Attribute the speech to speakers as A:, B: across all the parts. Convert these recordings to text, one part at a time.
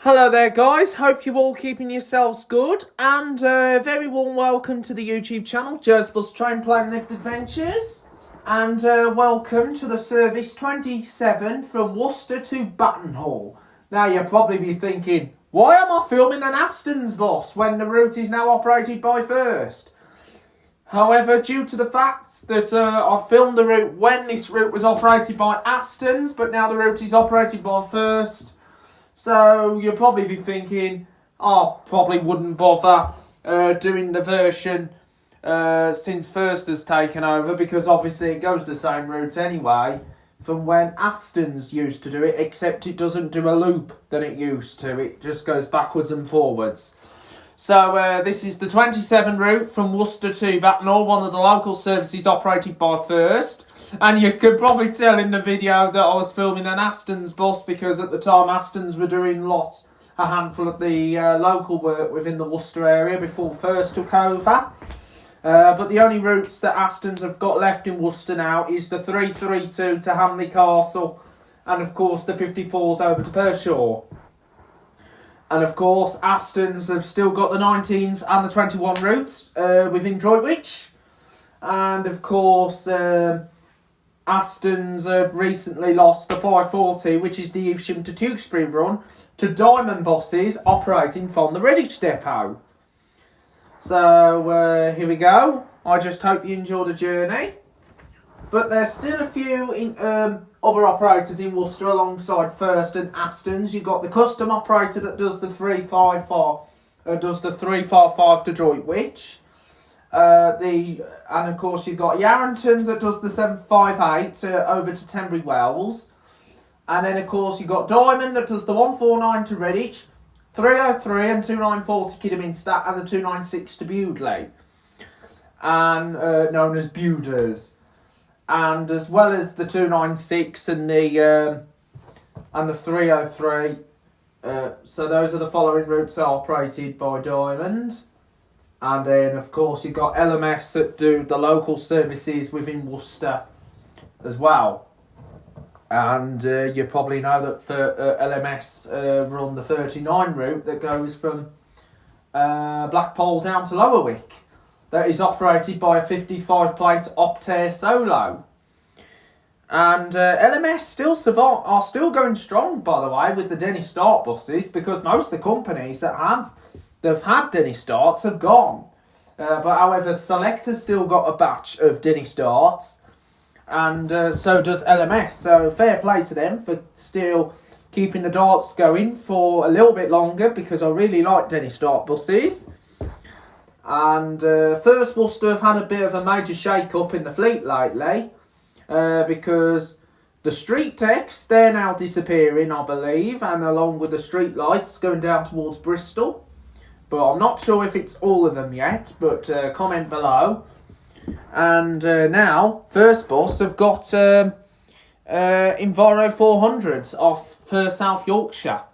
A: Hello there guys, hope you're all keeping yourselves good and very warm welcome to the YouTube channel, Joe's Bus Train Plane Lift Adventures, and welcome to the service 27 from Worcester to Battenhall. Now you'll probably be thinking, why am I filming an Aston's bus when the route is now operated by First? However, due to the fact that I filmed the route when this route was operated by Aston's, but now the route is operated by First, so you'll probably be thinking, I probably wouldn't bother doing the version since First has taken over, because obviously it goes the same route anyway from when Aston's used to do it, except it doesn't do a loop than it used to. It just goes backwards and forwards. So this is the 27 route from Worcester to Battenhall, one of the local services operated by First. And you could probably tell in the video that I was filming an Aston's bus, because at the time Aston's were doing a handful of the local work within the Worcester area before First took over. But the only routes that Aston's have got left in Worcester now is the 332 to Hamley Castle, and of course the 54s over to Pershaw. And of course Aston's have still got the 19s and the 21 routes within Droitwich. And of course Aston's recently lost the 540, which is the Evesham to Tewkesbury run, to Diamond buses operating from the Redditch depot. So here we go. I just hope you enjoy the journey. But there's still a few other operators in Worcester alongside First and Aston's. You've got the custom operator that does the 355 to Droitwich. And of course you've got Yarrington's that does the 758 over to Tenbury Wells. And then of course you've got Diamond that does the 149 to Redditch, 303 and 2940 to Kidderminster, and the 296 to Bewdley, and known as Bewders. And as well as the 296 and the 303. So those are the following routes operated by Diamond. And then, of course, you've got LMS that do the local services within Worcester as well. And you probably know that LMS run the 39 route that goes from Blackpool down to Lowerwick. That is operated by a 55-plate Optare Solo. And LMS are still going strong, by the way, with the Denny Start buses, because most of the companies that have had Denny Starts have gone. But however, Select has still got a batch of Denny Starts, and so does LMS. So fair play to them for still keeping the darts going for a little bit longer, because I really like Denny Start buses. And First Worcester have had a bit of a major shake-up in the fleet lately, because the street techs, they're now disappearing, I believe, and along with the street lights going down towards Bristol. But I'm not sure if it's all of them yet, but comment below. And now, First Bus have got Enviro 400s off for South Yorkshire.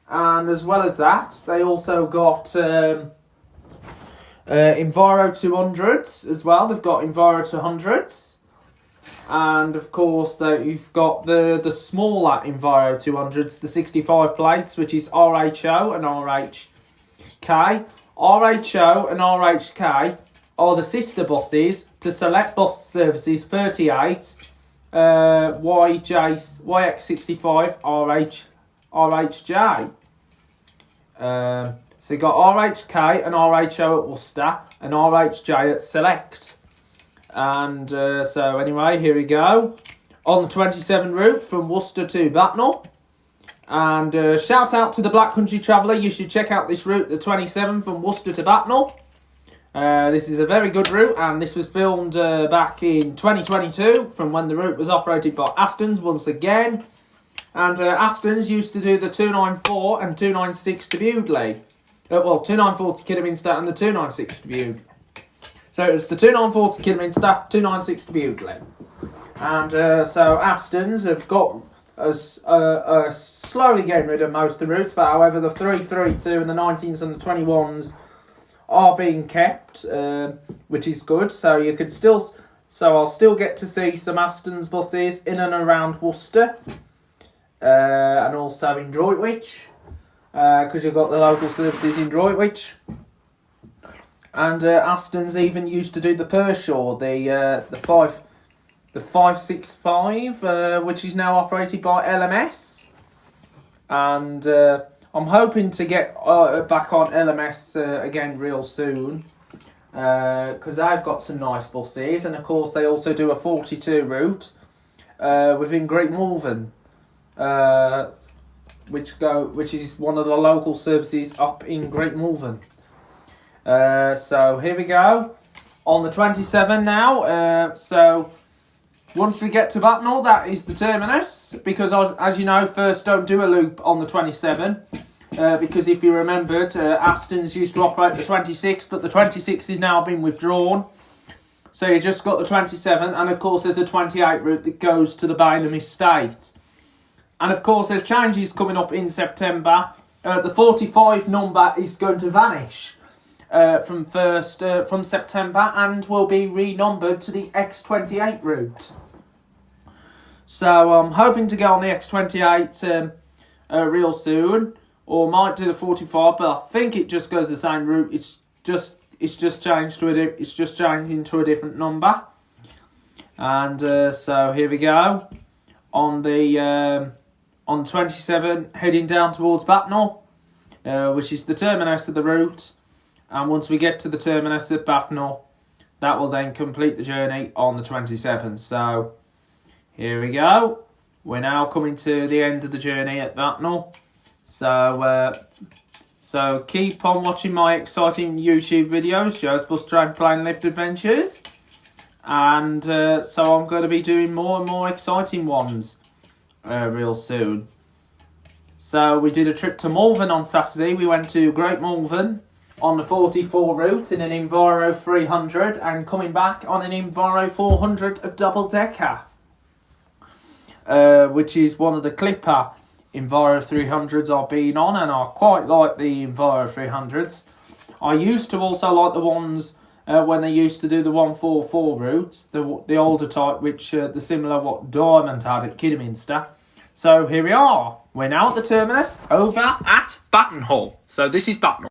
A: And as well as that, they also got Enviro 200s as well. They've got Enviro 200s. And of course, you've got the smaller Enviro 200s, the 65 plates, which is RHO and RHK. RHO and RHK are the sister buses to Select Bus Services 38, YX65, RHJ. So you've got RHK and RHO at Worcester and RHJ at Select. And so anyway, here we go. On the 27 route from Worcester to Battenhall. And shout out to the Black Country Traveller. You should check out this route, the 27 from Worcester to Battenhall. This is a very good route, and this was filmed back in 2022 from when the route was operated by Aston's once again. And Aston's used to do the 294 and 296 to Bewdley. 294 to Kidderminster and the 296 to Bewdley. So it was the 294 to Kidderminster, 296 to Bewdley. And so Aston's have got slowly getting rid of most of the routes, but however the 332 and the 19s and the 21s are being kept, which is good. So you could still, I'll still get to see some Aston's buses in and around Worcester, and also in Droitwich. because you've got the local services in Droitwich. And Aston's even used to do the Pershaw, the 565, which is now operated by LMS. And I'm hoping to get back on LMS again real soon, because they've got some nice buses, and of course they also do a 42 route within Great Malvern, which is one of the local services up in Great Malvern. So here we go on the 27 now. So once we get to Battenhall, that is the terminus, because as you know, first don't do a loop on the 27, because if you remembered, Aston's used to operate the 26, but the 26 has now been withdrawn. So you just got the 27, and of course there's a 28 route that goes to the Bainham estate. And of course there's changes coming up in September. The 45 number is going to vanish from September, and will be renumbered to the X28 route. So I'm hoping to get on the X28 real soon, or might do the 45, but I think it just goes the same route. It's just changed to it's just changing to a different number. And so here we go on the 27, heading down towards Battenhall, which is the terminus of the route. And once we get to the terminus at Battenhall, that will then complete the journey on the 27th. So here we go. We're now coming to the end of the journey at Battenhall. So keep on watching my exciting YouTube videos, Joe's Bus Train Plane Lift Adventures. And so I'm going to be doing more and more exciting ones real soon. So we did a trip to Malvern on Saturday. We went to Great Malvern on the 44 route in an Enviro 300, and coming back on an Enviro 400, a double-decker, which is one of the Clipper Enviro 300s I've been on, and I quite like the Enviro 300s. I used to also like the ones when they used to do the 144 routes, the older type, which the similar what Diamond had at Kidderminster. So here we are. We're now at the terminus over at Battenhall. So this is Battenhall.